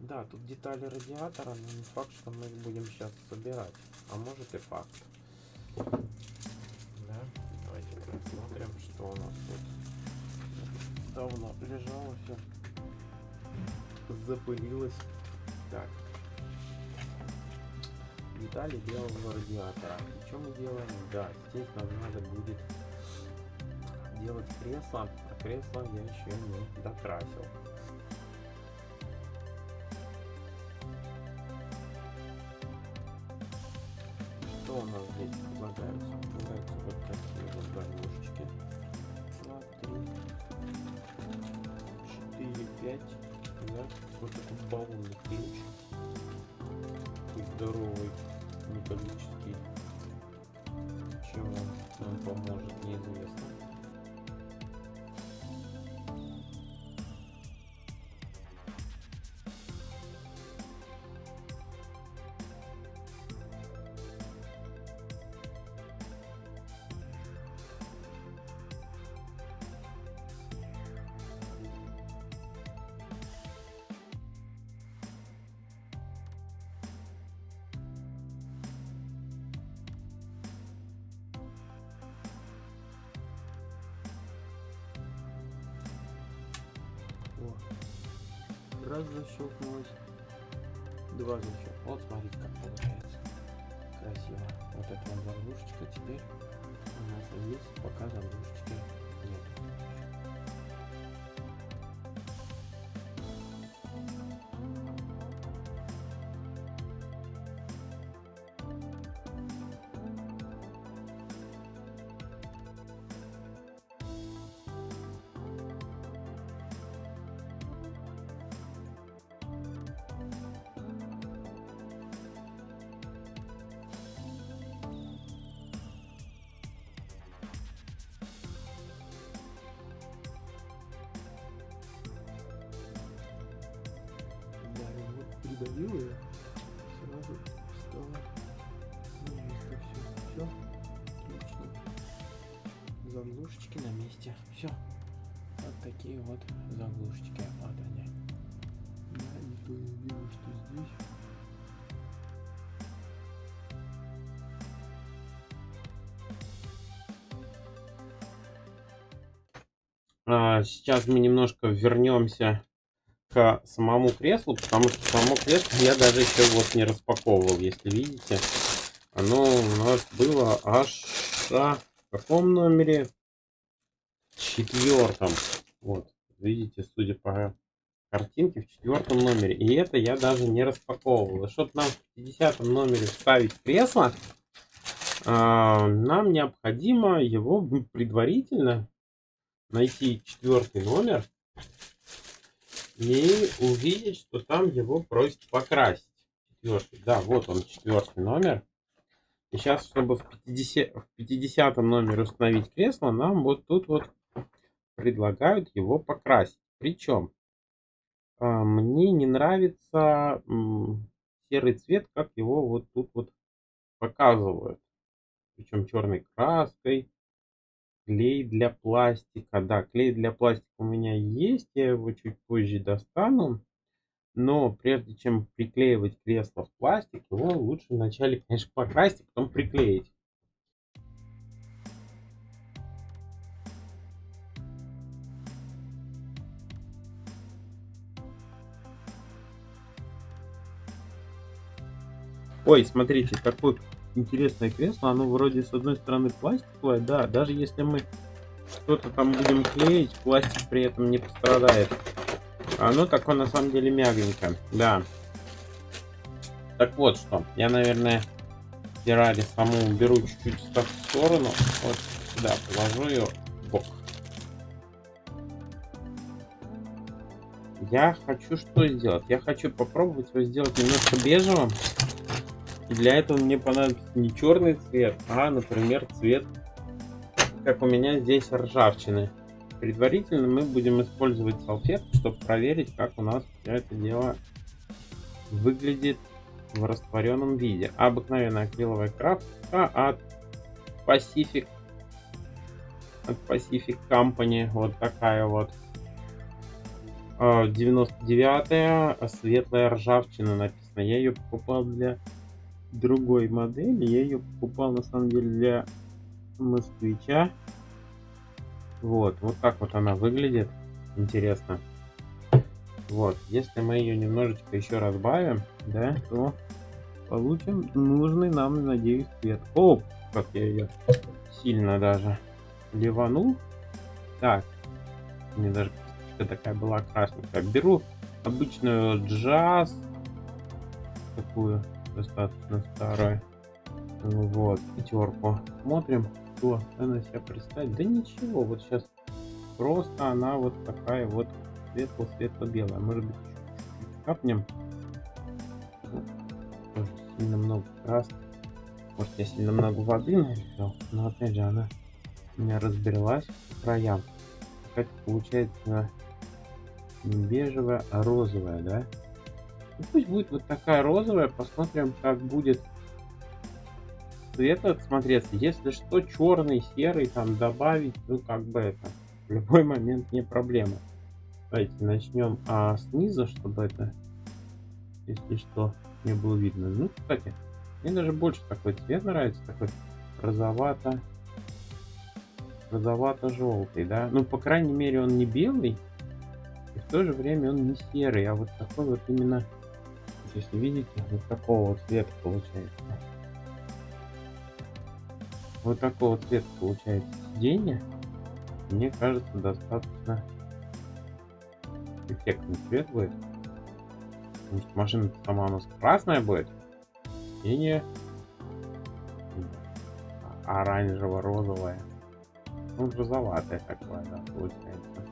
Да, тут детали радиатора, но не факт, что мы их будем сейчас собирать. А может и факт. Да, давайте посмотрим, что у нас тут. Давно лежало все, запылилось. Так, детали белого радиатора. И что мы делаем? Да, здесь нам надо будет делать кресло, а кресло я еще не докрасил. Что у нас здесь предлагается? Предлагается вот такие вот заглушечки. 2, 3, 4, 5. Да? Вот такой баллонный ключ. Такой здоровый, металлический. Чем он нам поможет, неизвестно. Раз защелкнулось, два защелкнулось. Вот смотрите, как получается. Красиво. Вот эта вот заглушечка. Теперь у нас есть, пока заглушечки нет. Придавил ее, сразу стало на место. Все, отлично. Заглушечки на месте. Все. Вот такие вот заглушечки. Вот они. Да, никто не видел, что здесь. Сейчас мы немножко вернемся к самому креслу, потому что само кресло я даже еще вот не распаковывал, если видите. Оно у нас было аж в каком номере? 4. Вот, видите, судя по картинке, в 4 номере. И это я даже не распаковывал. И чтобы нам в 50 номере вставить кресло, нам необходимо его предварительно найти 4 номер и увидеть, что там его просят покрасить. 4. Да, вот он, 4 номер. И сейчас, чтобы в 50 номере установить кресло, нам вот тут вот предлагают его покрасить. Причем мне не нравится серый цвет, как его вот тут вот показывают. Причем черной краской. Клей для пластика. Да, клей для пластика у меня есть. Я его чуть позже достану. Но прежде чем приклеивать кресло в пластик, его лучше вначале, конечно, покрасить, а потом приклеить. Ой, смотрите, какое интересное кресло. Оно вроде с одной стороны пластиковое, да, даже если мы что-то там будем клеить, пластик при этом не пострадает. Оно такое на самом деле мягенькое, да. Так вот что, я, наверное, Феррари саму уберу чуть-чуть в сторону. Вот сюда положу ее в бок. Я хочу что сделать? Я хочу попробовать его сделать немножко бежевым. И для этого мне понадобится не черный цвет, а, например, цвет, как у меня здесь, ржавчины. Предварительно мы будем использовать салфетку, чтобы проверить, как у нас все это дело выглядит в растворенном виде. Обыкновенная акриловая краска от Pacific Company. Вот такая вот. 99-я, светлая ржавчина написано. Я ее покупал для другой модели. Я ее покупал на самом деле для москвича. Вот так вот она выглядит. Интересно. Вот, если мы ее немножечко еще разбавим, да, то получим нужный нам, надеюсь, цвет. О, как я ее сильно даже ливанул. Так, мне даже кисточка такая была красненькая. Беру обычную джаз, такую достаточно старую. Вот, пятерку. Смотрим, что она себя представит. Да ничего, вот сейчас просто она вот такая вот светло-светло-белая. Может быть, чуть-чуть капнем. Ну, тоже сильно много краски. Может, я сильно много воды налил, но опять же она у меня разбрелась по краям. Какая-то получается не бежевая, а розовая, да? Ну, пусть будет вот такая розовая. Посмотрим, как будет цвет смотреться. Если что, черный, серый там добавить, ну как бы это в любой момент не проблема. Давайте начнем снизу, чтобы это, если что, не было видно. Ну, кстати, мне даже больше такой цвет нравится, такой розовато-желтый, да. Ну, по крайней мере, он не белый, и в то же время он не серый, а вот такой вот именно, если видите, вот такого вот цвета получается. Вот такого цвета получается сиденье. Мне кажется, достаточно эффектный цвет будет. Потому что машина сама у нас красная будет. Сиденье оранжево-розовое. Ну, розоватое такое, да, получается.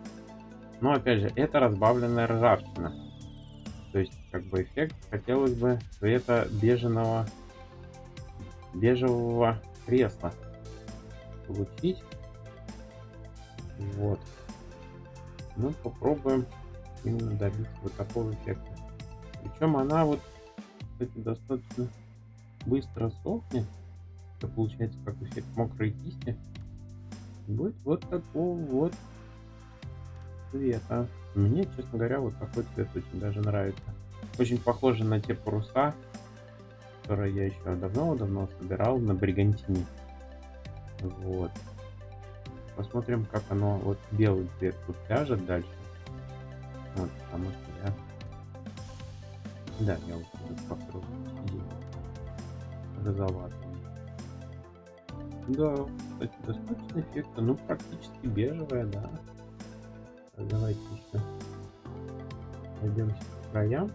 Но опять же, это разбавленная ржавчина. То есть, как бы эффект хотелось бы цвета бежевого кресла получить. Вот. Ну, попробуем именно добиться вот такого эффекта. Причем она вот, кстати, достаточно быстро сохнет. Это получается как эффект мокрой кисти. Будет вот такого вот цвета. Мне, честно говоря, вот такой цвет очень даже нравится. Очень похоже на те паруса, которые я еще давно-давно собирал на Бригантине. Вот. Посмотрим, как оно, вот белый цвет тут ляжет дальше. Вот, потому что я вот тут покрыл розоватым. Да, кстати, достаточно эффектно, ну практически бежевая, да. Давайте еще пойдемся по краям.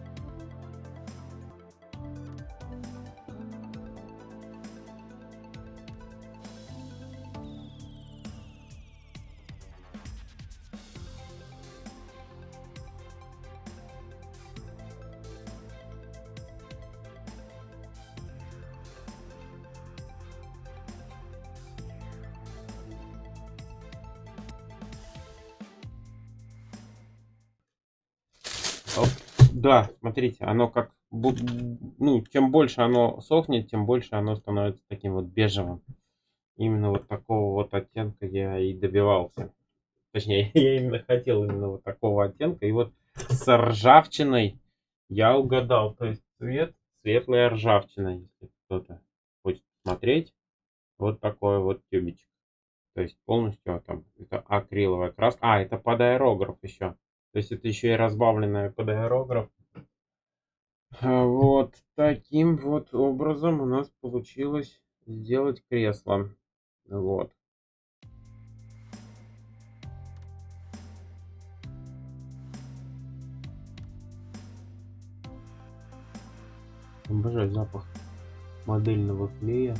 Да, смотрите, оно как, ну, чем больше оно сохнет, тем больше оно становится таким вот бежевым. Именно вот такого вот оттенка я и добивался. Точнее, я именно хотел именно вот такого оттенка. И вот с ржавчиной я угадал. То есть цвет светлая ржавчина, если кто-то хочет смотреть. Вот такой вот тюбичек. То есть полностью там это акриловая краска. Это под аэрограф еще. То есть это еще и разбавленная под аэрограф. Вот таким вот образом у нас получилось сделать кресло. Вот. Обожаю запах модельного клея.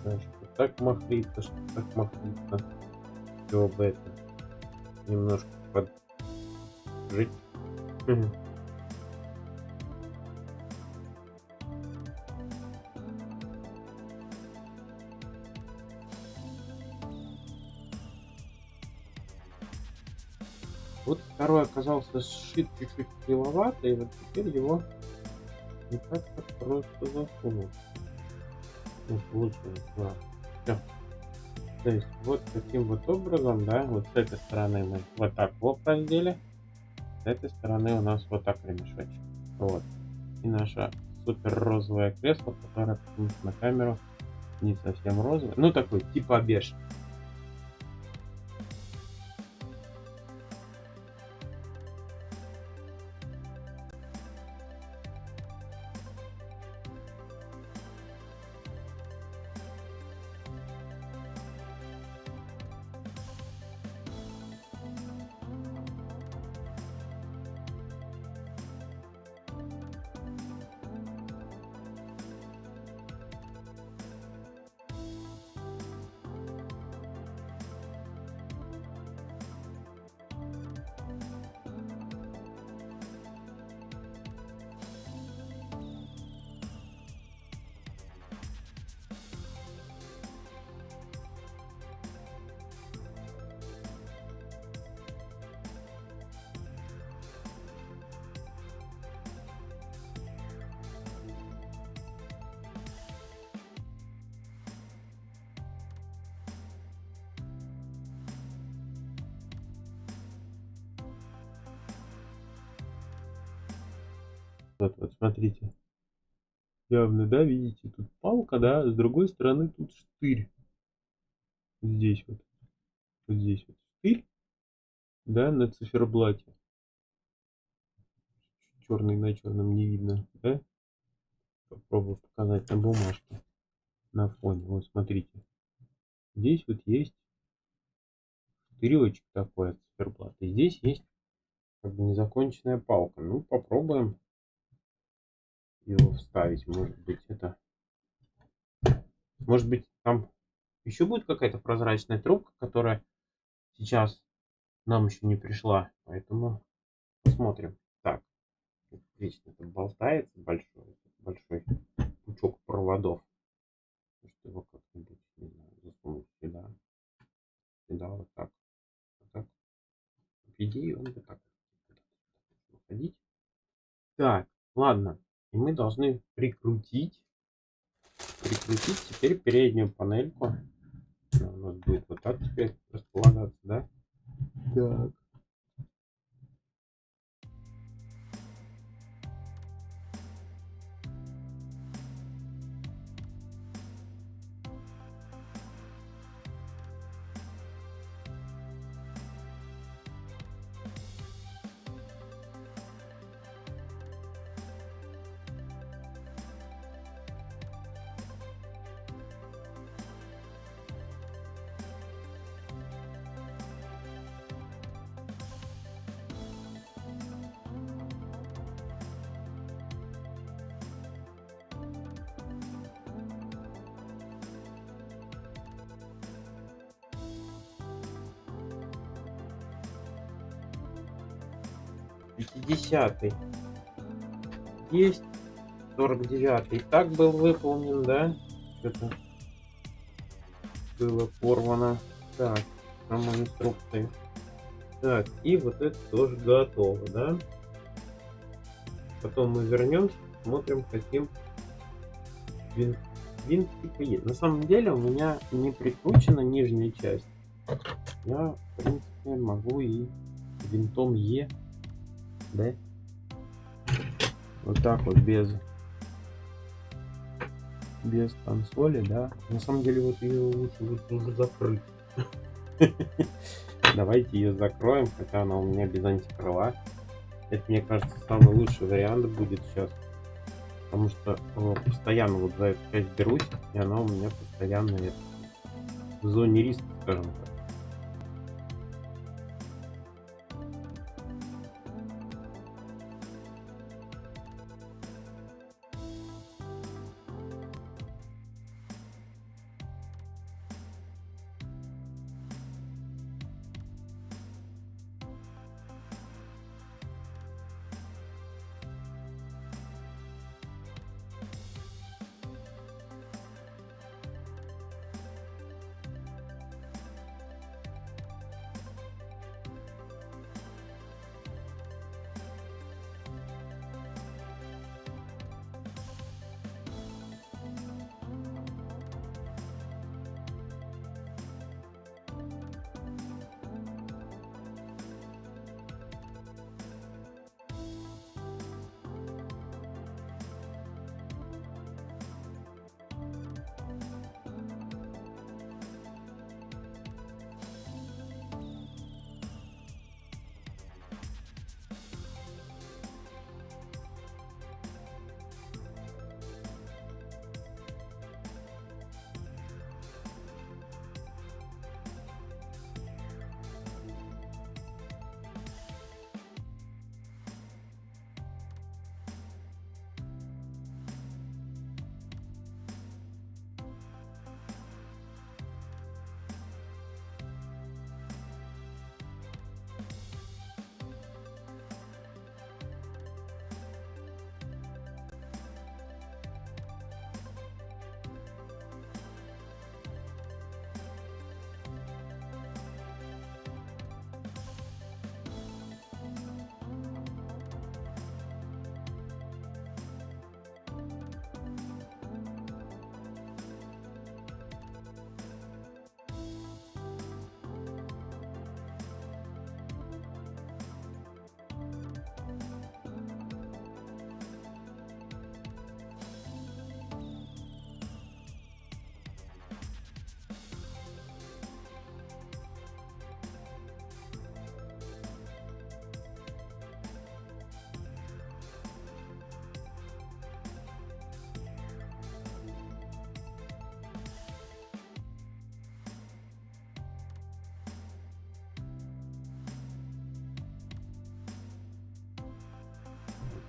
Это что так махрится, что так махрится. Все бы это немножко поджить. Вот второй оказался сшит чуть-чуть кривовато, и вот теперь его не так просто засунуть. Ну, получилось, да. Всё. То есть вот таким вот образом, да, вот с этой стороны мы вот так вот раздели, с этой стороны у нас вот так ремешочек. Вот. И наше супер розовое кресло, которое почему-то на камеру не совсем розовое, ну такой типа беж. Вот смотрите. Явно, да, видите, тут палка, да, с другой стороны тут штырь. Здесь вот здесь вот штырь, да, на циферблате. Черный на черном не видно, да? Попробую показать на бумажке, на фоне. Вот смотрите. Здесь вот есть штыречек такой от циферблата. И здесь есть как бы незаконченная палка. Ну, попробуем его вставить. Может быть, там еще будет какая-то прозрачная трубка, которая сейчас нам еще не пришла. Поэтому посмотрим. Так. Вечно тут болтается большой пучок проводов. Может его как-нибудь, не знаю, засунуть сюда вот так. Вот так. По идее, он вот так выходить. Так, ладно. И мы должны прикрутить теперь переднюю панельку. Она у нас будет вот так теперь располагаться, да? Так. Пятидесятый есть. 49-й так был выполнен, да? Что-то было порвано. Так, самой инструкции. Так, и вот это тоже готово, да? Потом мы вернемся, смотрим, каким винт, винтик есть. На самом деле у меня не прикручена нижняя часть. Я, в принципе, могу и винтом Е, да? Вот так вот, без консоли, да? На самом деле вот ее лучше вот уже закрыть. Давайте ее закроем, хотя она у меня без антикрыла. Это, мне кажется, самый лучший вариант будет сейчас. Потому что постоянно вот за эту часть берусь, и она у меня постоянно в зоне риска, скажем так.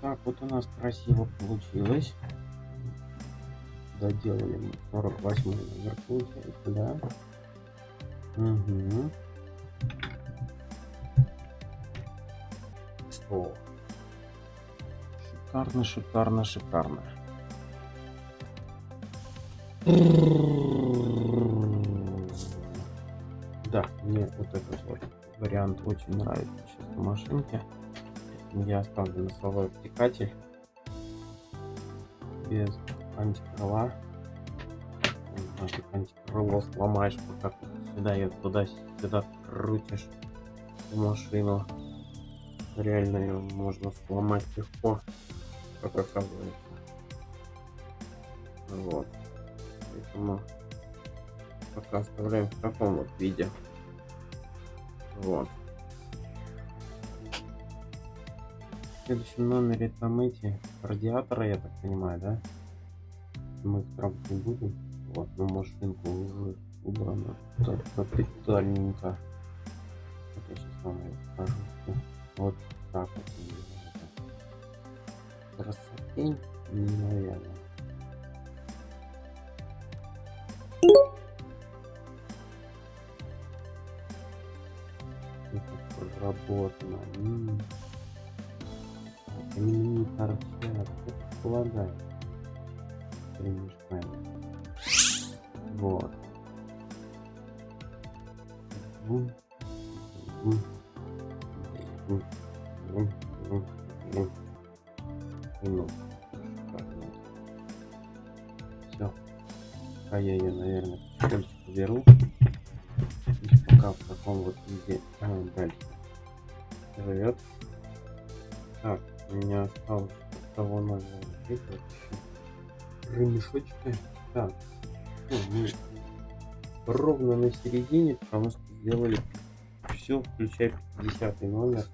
так вот у нас красиво получилось. Доделали мы 48 номер, получается, да? Угу. О. Шикарно, шикарно, шикарно. Да, мне вот этот вот вариант очень нравится сейчас в машинке. Я оставлю носовой обтекатель без антикрыла. Нафиг антикрыло сломаешь, пока сюда и туда-сюда крутишь машину. Реально ее можно сломать легко, как оказывается. Вот. Поэтому пока оставляем в таком вот виде. Вот. В следующем номере там эти радиаторы, я так понимаю, да? Мы их трогать не будем. Вот, но машинку уже убрана капитальненько. Вот я сейчас вам ее покажу. Вот так вот. Красотень невероятно. Это проработано. Они не торчат, как полагается. Ремешками. Вот. Все. А я ее, наверное, потихонечку беру. И пока в таком вот виде дальше живет. Так, у меня осталось того номера. Здесь вот еще ремешочки. Так, ну, мы ровно на середине, потому что сделали все, включая 50 номер.